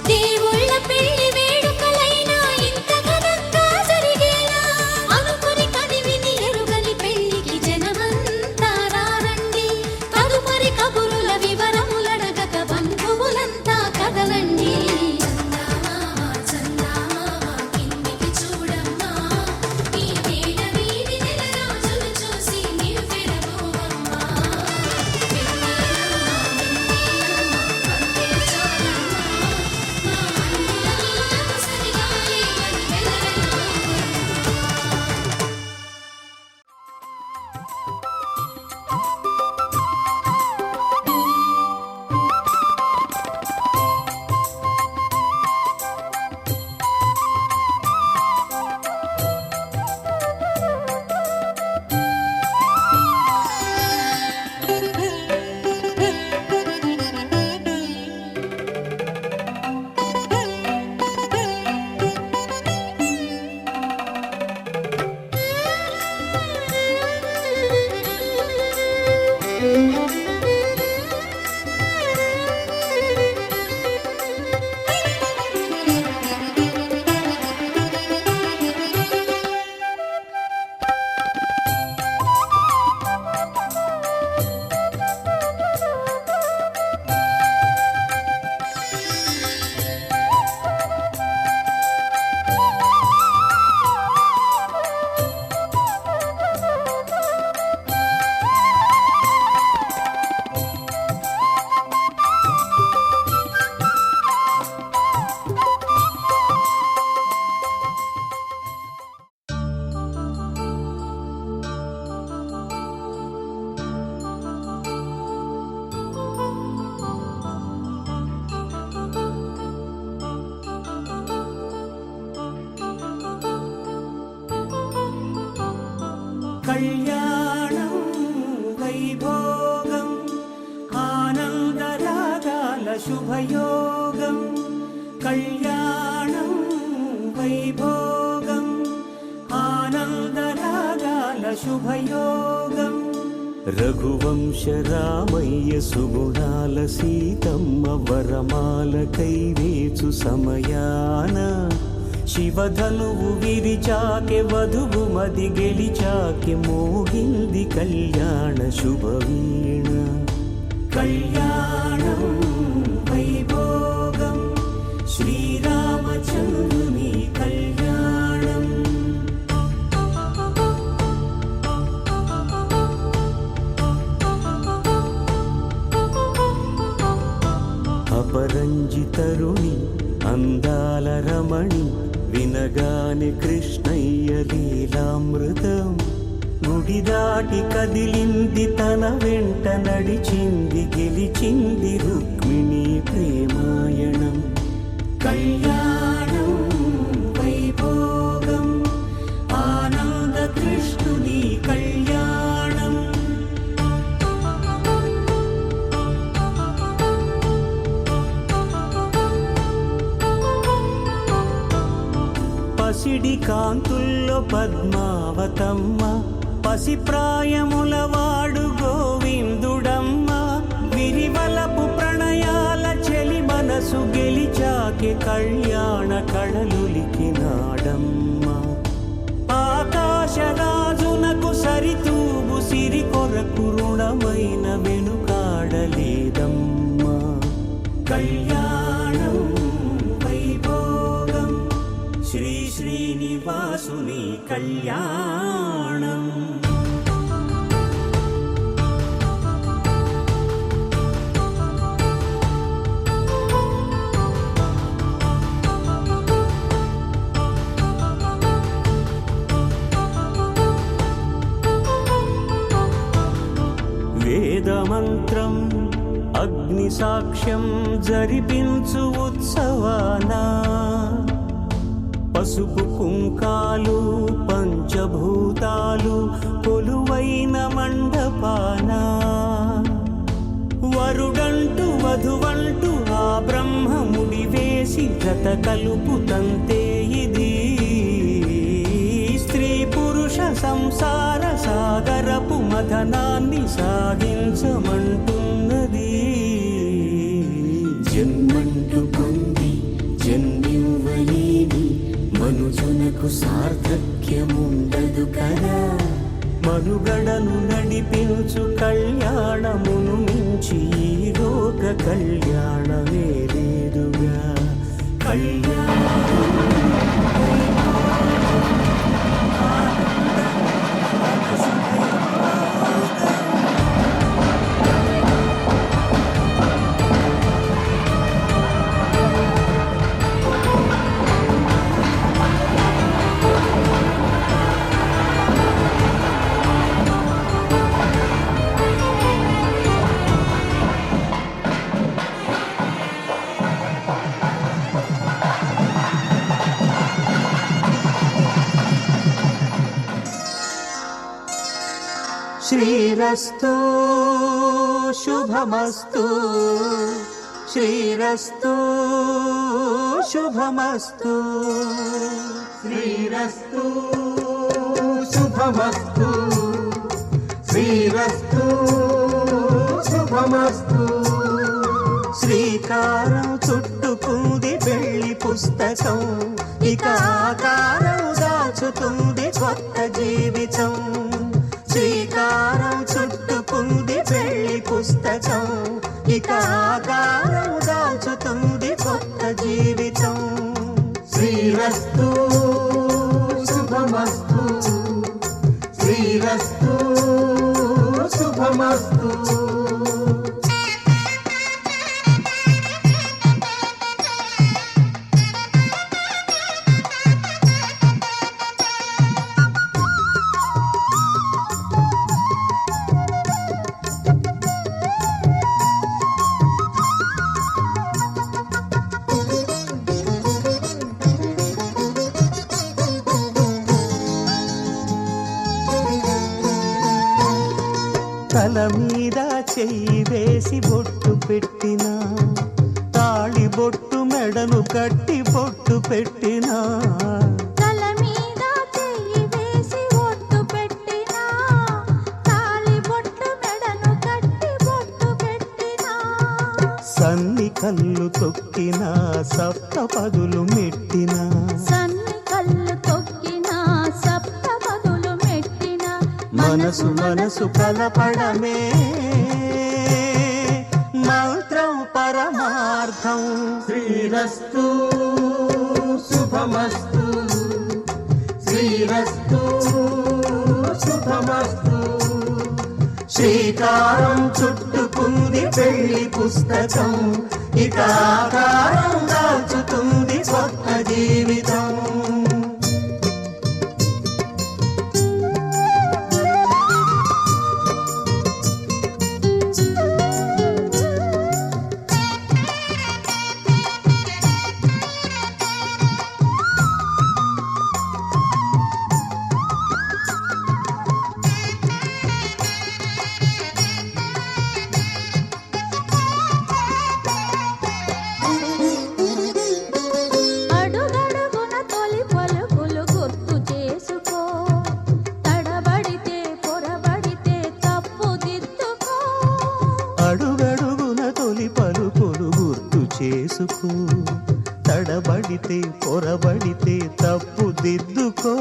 దేవుళ్ళ పెళ్లి శుభయోగం కళ్యాణం వైభోగం ఆనందరాగాల శుభయోగం రఘువంశ రామయ్య సుగుణాల సీతమ్మ వరమాల కైవేచు సమయాన శివధనువు విరిచాకె వధువు మది గెలిచాకె మోగింది కళ్యాణ శుభవీణ కళ్యాణం వైభోగం శ్రీరామచంద్రుని కళ్యాణం అపరంజి తరుణి అందాల రమణి వినగాని కృష్ణయ్య లీలామృతం గుడి దాటి కదిలింది తన వెంట నడిచింది గెలిచింది రుక్మిణి ప్రేమాయణం కళ్యాణం వైభోగం ఆనంద కృష్ణుని కళ్యాణం పసిడి కాంతుల్లో పద్మావతమ్మ పసిప్రాయముల వాడు గోవిందుడమ్మ విరివలపు ప్రణయాల చెలి మనసు గెలిచాకె కళ్యాణ కళలులికినాడమ్మ ఆకాశరాజునకు సరితూగు సిరి కొరకు రుణమైన వెనుకాడలేదమ్మ కళ్యాణం వైభోగం శ్రీ శ్రీనివాసుని కళ్యాణం వేదమంత్రం అగ్ని సాక్ష్యం జరిపించు ఉత్సవానా పసుపు కుంకాలు పంచభూతాలు కొలువైన మండపాన వరుడంటూ వధువంటూ ఆ బ్రహ్మముడి వేసి జత కలుపుతంతే ఇది స్త్రీ పురుష సంసార సాగరపు మథనాన్ని సాగించమంటున్నది జన్మంటూ పొంది జన్మివ్వలేని మనుజునకు సార్థక్యముండదు కదా మనుగడను నడిపించు కళ్యాణమును మించి ఈ లోక కళ్యాణమే లేదుగా కళ్యాణం శ్రీరస్తు శుభమస్తు శ్రీరస్తు శుభమస్తు శ్రీరస్తు శుభమస్తు శ్రీరస్తు శుభమస్తు శ్రీకారం చుట్టుకుంది పెళ్లి పుస్తకం ఇక ఆకారం దాచుతుంది కొత్త జీవితం శ్రీకారం చుట్టుకుంది పెళ్లి పుస్తకం ఇక ఆకారం దాచుతుంది కొత్త జీవితం శ్రీరస్తు శుభమస్తు శ్రీరస్తు శుభమస్తు తల మీద చెయ్యి వేసి బొట్టు పెట్టినా బొట్టు మెడను కట్టి బొట్టు పెట్టినా తల మీద చెయ్యి వేసి ఒట్టు పెట్టినా తాళి బొట్టు మెడను కట్టి బొట్టు పెట్టినా సన్ని కళ్ళు తొక్కినా సప్త పదులు మెట్టినా సన్ని కళ్ళు తొక్కినా సప్త పదులు మెట్టినా మనసు మనసు కలపడమే మంత్రం పరమార్థం శ్రీరస్తు శుభమస్తు శ్రీరస్తు శుభమస్తు శ్రీకారం చుట్టుకుంది పెళ్లి పుస్తకం ఇక ఆకారం దాచుతుంది కొత్త జీవితం అడుగడుగున తొలి పలుకులు గుర్తు చేసుకో తడబడితే పొరబడితే తప్పు దిద్దుకో అడుగడుగున తొలి పలుకులు గుర్తు చేసుకో తడబడితే పొరబడితే తప్పు దిద్దుకో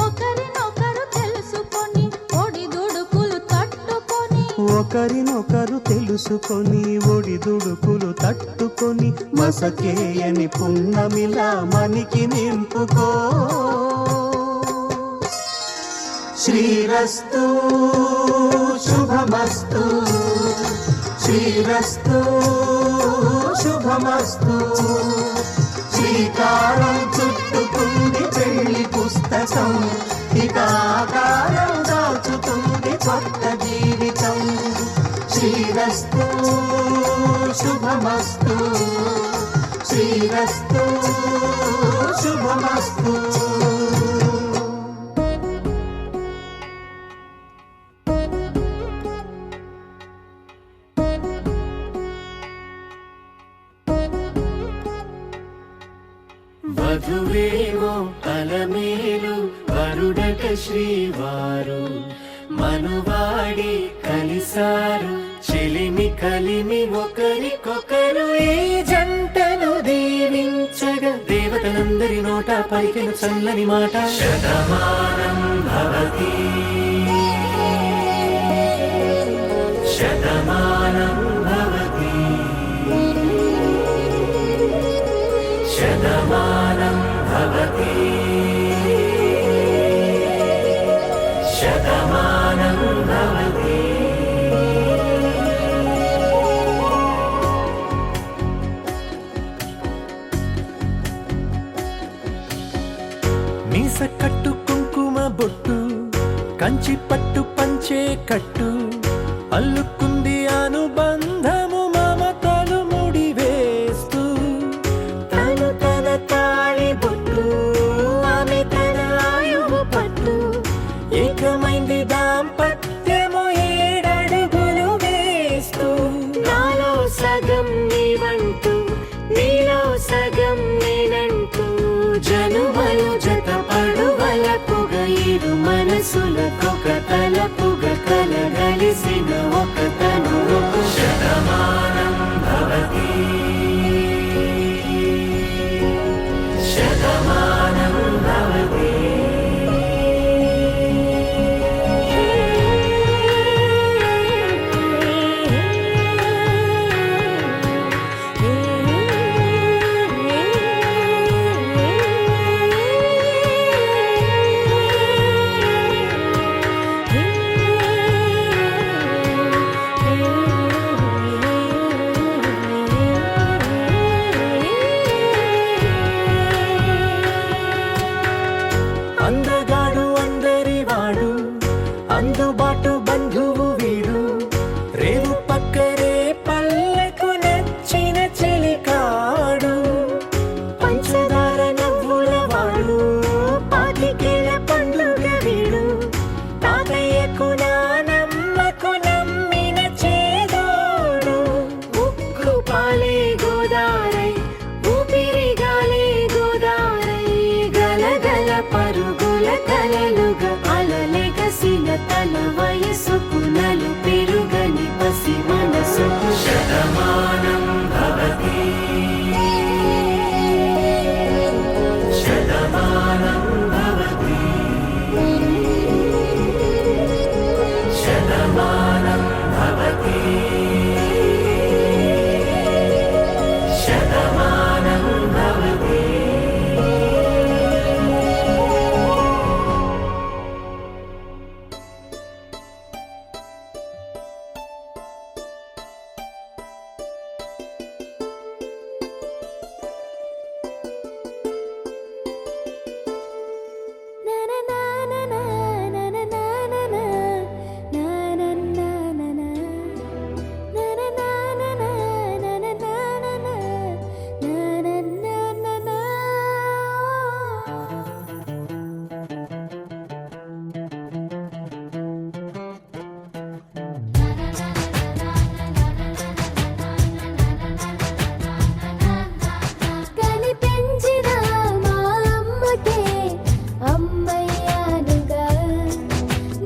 ఒకరినొకరు తెలుసుకొని ఒడిదుడుకులు తట్టుకొని ఒకరినొకరు తెలుసుకొని ఒడిదుడుకులు తట్టుకొని మసకేయని పున్నమిలా మనికి నింపుకో శ్రీరస్తు శుభమస్తు శ్రీరస్తు శుభమస్తు శ్రీకారం చుట్టుకుంది పెళ్లి పుస్తకం ఇక ఆకారం దాచుతుంది కొత్త జీవితం శ్రీరస్తు శుభమస్తు శ్రీరస్తు శుభమస్తు వధువేమో అలమేలు వరుడట శ్రీవారు మనువాడి కలిసారు చెలిమి కలిమి ఒకరికొకరు ఈ జంటను దీవించగా దేవతలందరి నోట పలికిన చల్లని మాట శతమానం భవతి శతమానం భవతి శతమానం భవతి శతమానం భవతి మీస కట్టు కుంకుమ బొట్టు కంచి పట్టు పంచే కట్టు అల్లుకుంది అనుబంధము మమతలు ముడివేస్తూ తను తన తాళి బొట్టు ఆమె తన ఆయువు పట్టు ఏకమైంది దాంపత్యము ఏడడుగులు వేస్తూ నాలో సగం నీవంటూ నీలో సగం నేనంటూ జనుమలు జత పడువలపుగ ఇరు మనసులకొక తలపుగ కలగలిసిన ఒక తను శతమానం భవతి శతమానం భవతి అందగాడు అందరి వాడు అందుబాటు బంధువు వీడు రేవు పక్కరే పల్లెకు నచ్చిన చెలికాడు పంచదార నవ్వుల వాడు పాతికేల పండ్లుగ వీడు తాతయ్యకు నానమ్మకు నమ్మిన చేదోడు ఉక్కు పాలే గోదార తన వయసుకు నలు పెరుగని పసి మనసుకు శతమానం భవతి శతమానం భవతి శతమానం భవతి శతమానం భవతి. కనిపించిన మా అమ్మకే అమ్మయ్యానుగా,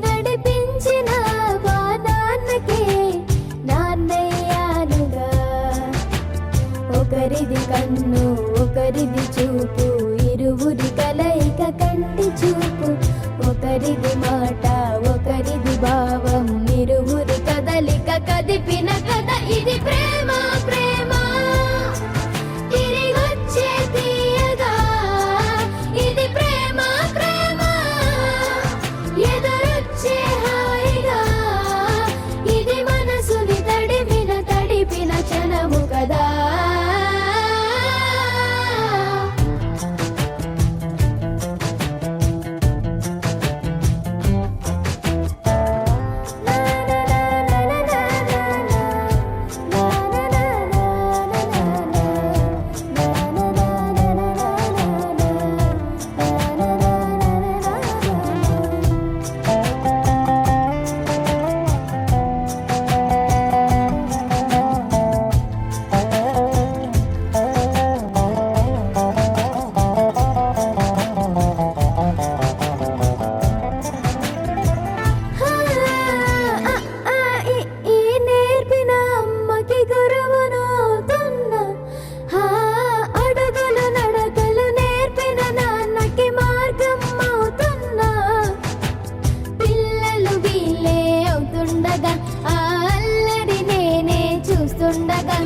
నడిపించిన మా నాన్నకే నాన్నయ్యానుగా. ఒకరిది కన్ను ఒకరిది చూపు, ఇరువురి కలయిక కంటి చూపు. ఒకరిది మాట ఒకరిది భావం, ఇరువురి కదలిక కదిపిన కథ ఇది ప్రేమ ప్రేమ. తిరిగొచ్చే తీయగా ఇది ప్రేమ ప్రేమ, ఎదురొచ్చే హాయిగా ఇది మనసుని తడిపిన క్షణము కదా. ఈ నేర్పిన అమ్మకి గురువునవుతున్నా, అడుగులు నడకలు నేర్పిన నాన్నకి మార్గం అవుతున్నా. పిల్లలు వీళ్ళే అవుతుండగా ఆ అల్లరి నేనే చూస్తుండగా,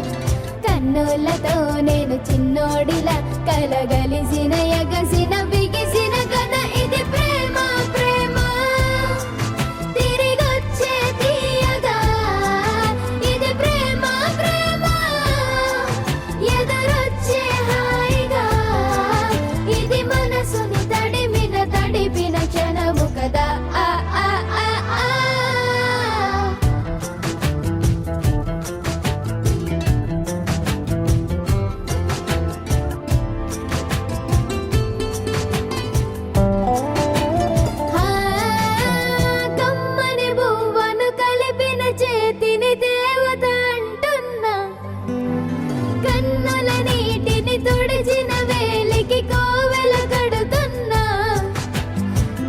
కన్నులతో నేను చిన్నోడిలా కలగలిసిన ఎగసిన బిగిసిన కథ ఇది ప్రేమ ప్రేమ. తిరిగొచ్చే తీయగా ఇది ప్రేమ ప్రేమ, ఎదురొచ్చే హాయిగా ఇది మనసుని తడిపిన క్షణము కదా. ఆ ఆ ఆ ఆ కమ్మని బువ్వను కలిపిన చేతిని దేవత అంటున్నా, కన్నుల నీటిని తుడిచిన వేలికి కోవెల కడుతున్నా.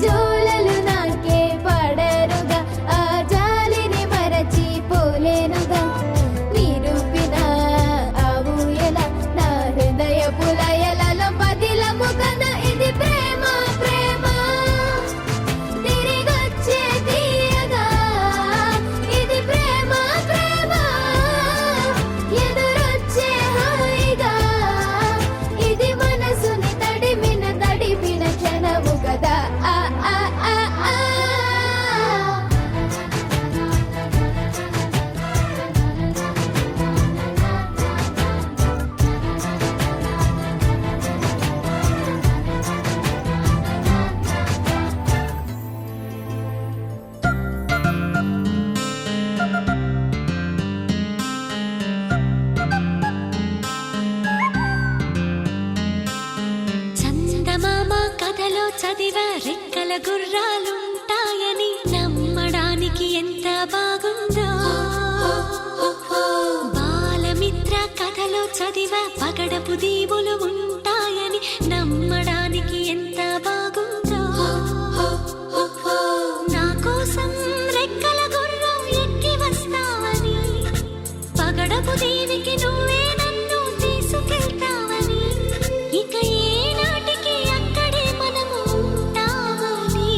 జోలలు నాకే పడరుగా ఆ జాలిని మరచి పోలేనుగా, నిరూపిన ఆ ఊయల నా హృదయ పులయలలో పదిలము కదా ఇది ప్రేమ ప్రేమ. తిరిగొచ్చే తీయగా ఇది ప్రేమ ప్రేమ, ఎదురొచ్చే హాయిగా ఇది మనసుని తడిపిన క్షణము కదా. ఆ ఆ ఆ ఆ చందమామ కథలో చదివా రెక్కల గుర్రాలుంటాయని, నమ్మడానికి ఎంత బాగుందో. బాలమిత్ర కథలో చదివా పగడపు దీవులు ఉంటాయని, నమ్మడానికి ఎంత బాగుందో. నా కోసం దీవికి నువ్వే నన్ను తీసుకెళ్తావని, ఇక ఏనాటికి అక్కడే మనము ఉంటామని,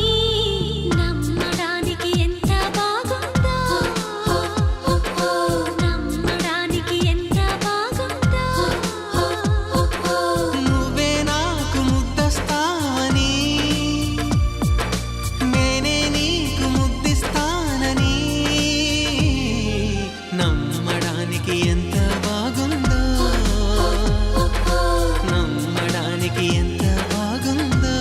నమ్మడానికి ఎంత బాగుందో, నమ్మడానికి ఎంత బాగుందో. నువ్వే నాకు ముద్దస్తావని, నేనే నీకు ముద్దిస్తానని, నమ్మడానికి ఎంత బాగుందో, నమ్మడానికి ఎంత బాగుందో.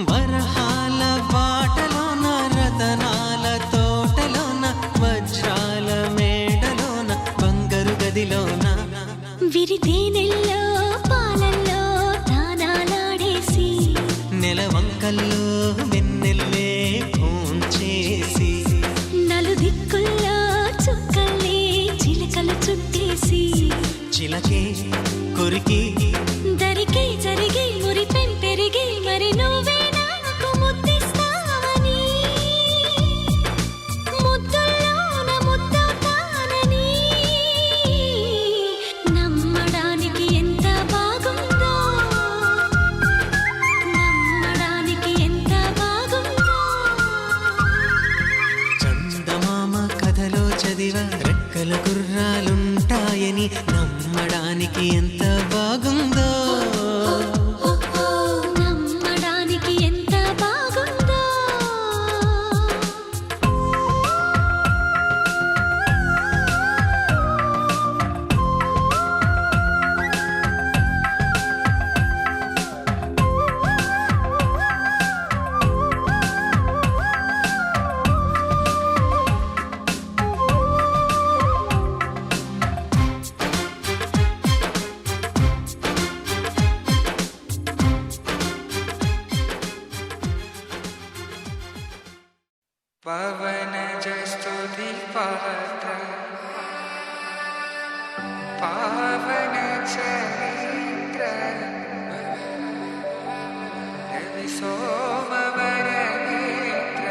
వరహాల బాటలోన, రతనాల తోటలోన, వజ్రాల మేడలోన, బంగారు గదిలోన, విరితేనెల్లో పాలల్లో తానాలాడేసి, నెలవంకల్లో వెన్నెల్లే భోంచేసి, నలుదిక్కుల్లో చుక్కల్ని చిలకలు చుట్టేసి, చిలకే కొరికి దరికి జరిగి మురిపెం పెరిగి, మరి నువ్వే నాకు ముద్దిస్తావని, ముద్దుల్లోన ముద్దవుతానని, నమ్మడానికి ఎంత బాగుందో, నమ్మడానికి ఎంత బాగుందో. చందమామ కథలో చదివ రెక్కల గుర్రాలుంటాయని, నమ్మడానికి ఎంత బాగుందో, నమ్మడానికి ఎంత బాగుందో. పవన జస్తుతి పాత్ర పావన చరిత్ర రవి సోమవర నేత్ర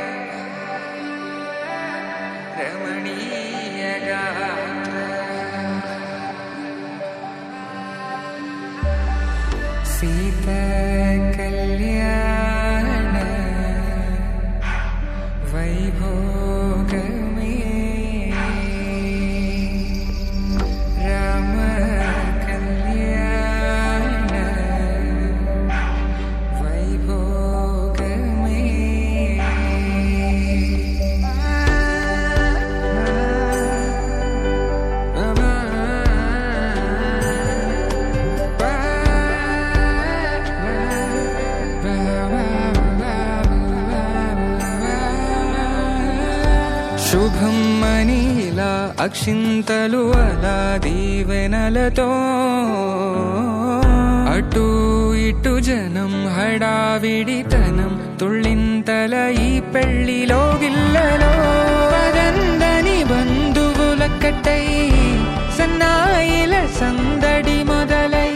రమణీయ గాత్ర సీత కళ్యాణ వైభోగమే రామ కళ్యాణ వైభోగమే. శుభం మనీలా అక్షింతలు అలా దీవెనలతో, అటు ఇటు జనం హడావిడితనం, తుళ్ళింతల ఈ పెళ్లిలో గిల్లలో, పదందని బంధువుల కట్టై సన్నాయిల సందడి మొదలై,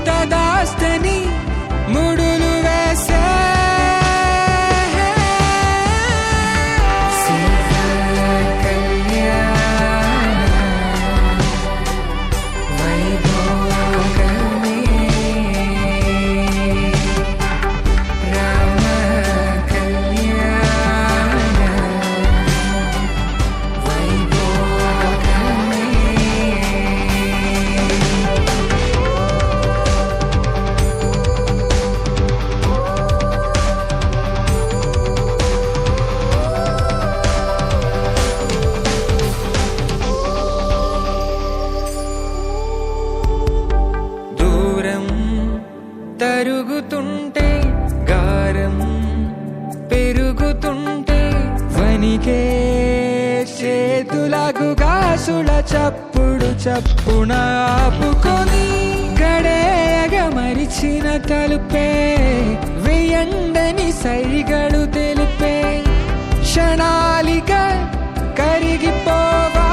తదాస్తని ముడులు వేసే చప్పుడు చప్పున ఆపుకొని గడేయగ మరిచిన తలుపే వేయండని సైగడు తెలిపే క్షణాలిక కరిగిపోవా